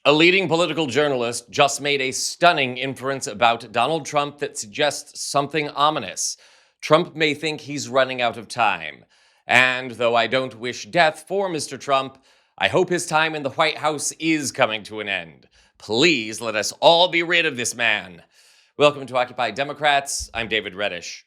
A leading political journalist just made a stunning inference about Donald Trump that suggests something ominous. Trump may think he's running out of time. And though I don't wish death for Mr. Trump, I hope his time in the White House is coming to an end. Please let us all be rid of this man. Welcome to Occupy Democrats. I'm David Reddish.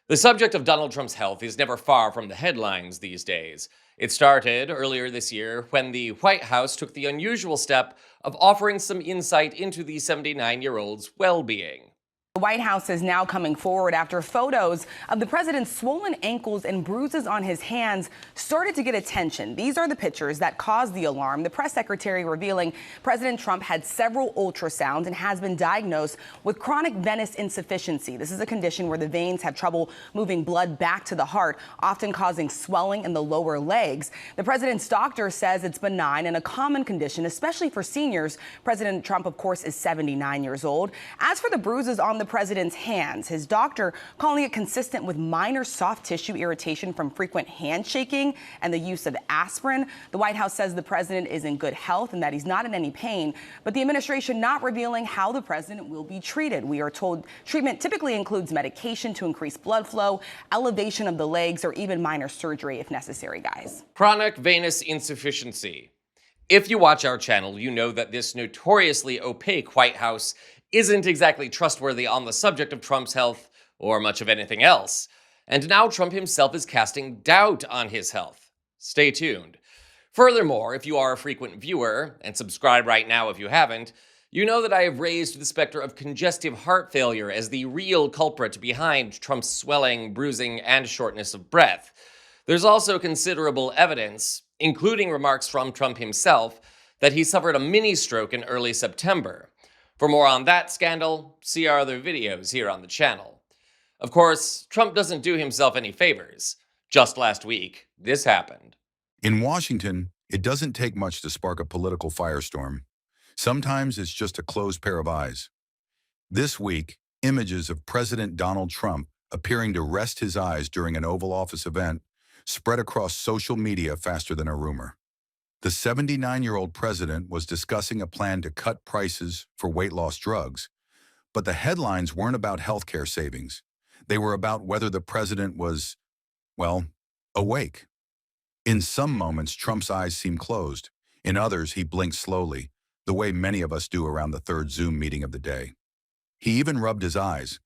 The subject of Donald Trump's health is never far from the headlines these days. It started earlier this year when the White House took the unusual step of offering some insight into the 79-year-old's well-being. The White House is now coming forward after photos of the president's swollen ankles and bruises on his hands started to get attention. These are the pictures that caused the alarm. The press secretary revealing President Trump had several ultrasounds and has been diagnosed with chronic venous insufficiency. This is a condition where the veins have trouble moving blood back to the heart, often causing swelling in the lower legs. The president's doctor says it's benign and a common condition, especially for seniors. President Trump, of course, is 79 years old. As for the bruises on the president's hands, his doctor calling it consistent with minor soft tissue irritation from frequent handshaking and the use of aspirin. The White House says the president is in good health and that he's not in any pain, but the administration not revealing how the president will be treated. We are told treatment typically includes medication to increase blood flow, elevation of the legs, or even minor surgery if necessary, guys. Chronic venous insufficiency. If you watch our channel, you know that this notoriously opaque White House isn't exactly trustworthy on the subject of Trump's health or much of anything else. And now Trump himself is casting doubt on his health. Stay tuned. Furthermore, if you are a frequent viewer, and subscribe right now if you haven't, you know that I have raised the specter of congestive heart failure as the real culprit behind Trump's swelling, bruising, and shortness of breath. There's also considerable evidence, including remarks from Trump himself, that he suffered a mini-stroke in early September. For more on that scandal, see our other videos here on the channel. Of course, Trump doesn't do himself any favors. Just last week, this happened. In Washington, it doesn't take much to spark a political firestorm. Sometimes it's just a closed pair of eyes. This week, images of President Donald Trump appearing to rest his eyes during an Oval Office event spread across social media faster than a rumor. The 79-year-old president was discussing a plan to cut prices for weight loss drugs, but the headlines weren't about healthcare savings. They were about whether the president was, well, awake. In some moments, Trump's eyes seemed closed. In others, he blinked slowly, the way many of us do around the third Zoom meeting of the day. He even rubbed his eyes,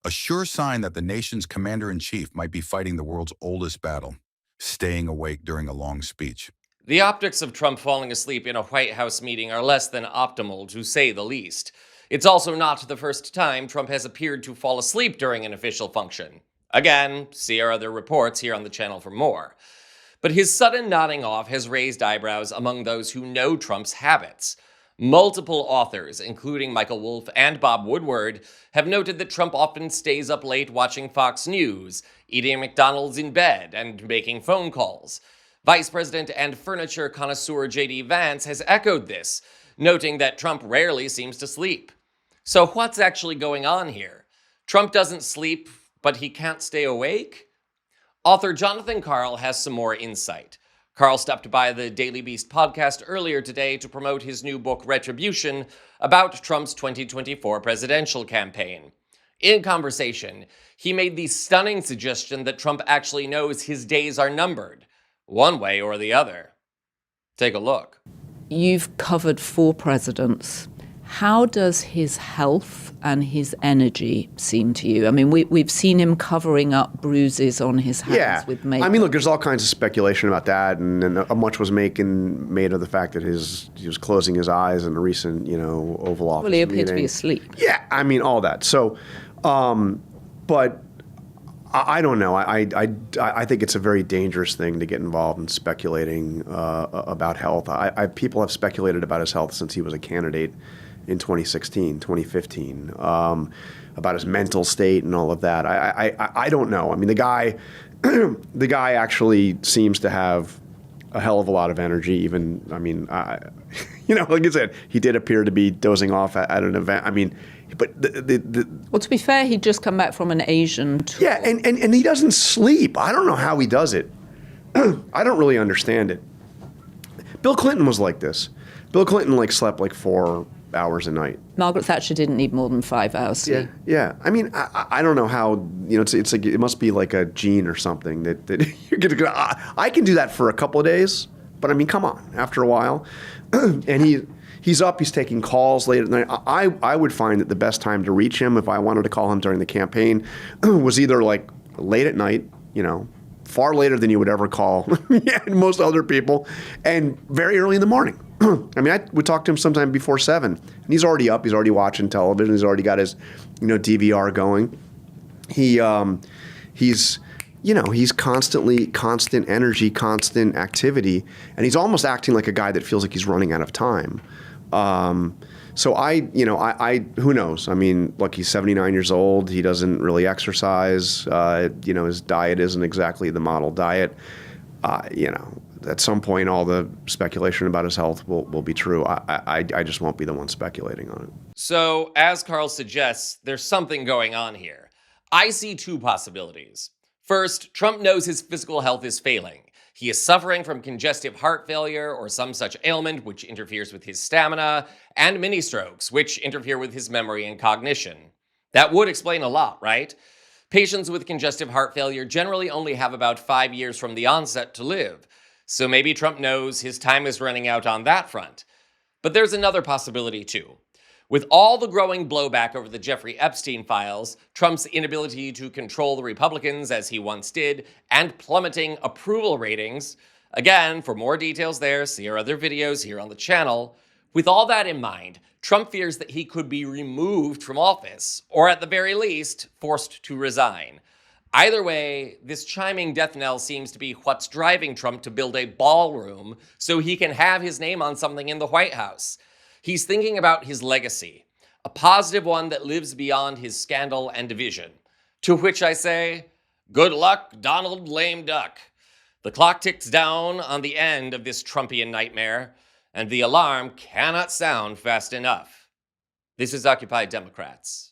a sure sign that the nation's commander-in-chief might be fighting the world's oldest battle, staying awake during a long speech. The optics of Trump falling asleep in a White House meeting are less than optimal, to say the least. It's also not the first time Trump has appeared to fall asleep during an official function. Again, see our other reports here on the channel for more. But his sudden nodding off has raised eyebrows among those who know Trump's habits. Multiple authors, including Michael Wolff and Bob Woodward, have noted that Trump often stays up late watching Fox News, eating McDonald's in bed, and making phone calls. Vice President and furniture connoisseur J.D. Vance has echoed this, noting that Trump rarely seems to sleep. So what's actually going on here? Trump doesn't sleep, but he can't stay awake? Author Jonathan Karl has some more insight. Karl stopped by the Daily Beast podcast earlier today to promote his new book, Retribution, about Trump's 2024 presidential campaign. In conversation, he made the stunning suggestion that Trump actually knows his days are numbered, one way or the other. Take a look. You've covered 4 presidents. How does his health and his energy seem to you? I mean, we've seen him covering up bruises on his hands with makeup. I mean, look, there's all kinds of speculation about that, and much was made of the fact that he was closing his eyes in a recent, Oval Office Well, he appeared meeting. to be asleep. Yeah, I mean, all that. So, but I don't know. I think it's a very dangerous thing to get involved in speculating about health. People have speculated about his health since he was a candidate in 2016, 2015, about his mental state and all of that. I don't know. I mean, the guy actually seems to have a hell of a lot of energy. Even, I mean, like I said, he did appear to be dozing off at an event. I mean, but well, to be fair, he'd just come back from an Asian tour. Yeah, and he doesn't sleep. I don't know how he does it. I don't really understand it. Bill Clinton was like this. Bill Clinton slept 4 hours a night. Margaret Thatcher didn't need more than 5 hours sleep. Yeah. I mean, I don't know how, it's like, it must be like a gene or something that you're going to, I can do that for a couple of days, but I mean, come on, after a while. And he's up, he's taking calls late at night. I would find that the best time to reach him, if I wanted to call him during the campaign, was either late at night, far later than you would ever call most other people, and very early in the morning. I mean, I would talk to him sometime before 7, and he's already up. He's already watching television. He's already got his, DVR going. He's constant energy, constant activity, and he's almost acting like a guy that feels like he's running out of time. So who knows? I mean, look, he's 79 years old. He doesn't really exercise. His diet isn't exactly the model diet. At some point, all the speculation about his health will be true. I just won't be the one speculating on it. So, as Carl suggests, there's something going on here. I see 2 possibilities. First, Trump knows his physical health is failing. He is suffering from congestive heart failure or some such ailment which interferes with his stamina, and mini strokes, which interfere with his memory and cognition. That would explain a lot, right? Patients with congestive heart failure generally only have about 5 years from the onset to live. So maybe Trump knows his time is running out on that front. But there's another possibility too. With all the growing blowback over the Jeffrey Epstein files, Trump's inability to control the Republicans as he once did, and plummeting approval ratings, again, for more details there, see our other videos here on the channel. With all that in mind, Trump fears that he could be removed from office, or at the very least, forced to resign. Either way, this chiming death knell seems to be what's driving Trump to build a ballroom so he can have his name on something in the White House. He's thinking about his legacy, a positive one that lives beyond his scandal and division. To which I say, good luck, Donald Lame Duck. The clock ticks down on the end of this Trumpian nightmare, and the alarm cannot sound fast enough. This is Occupy Democrats.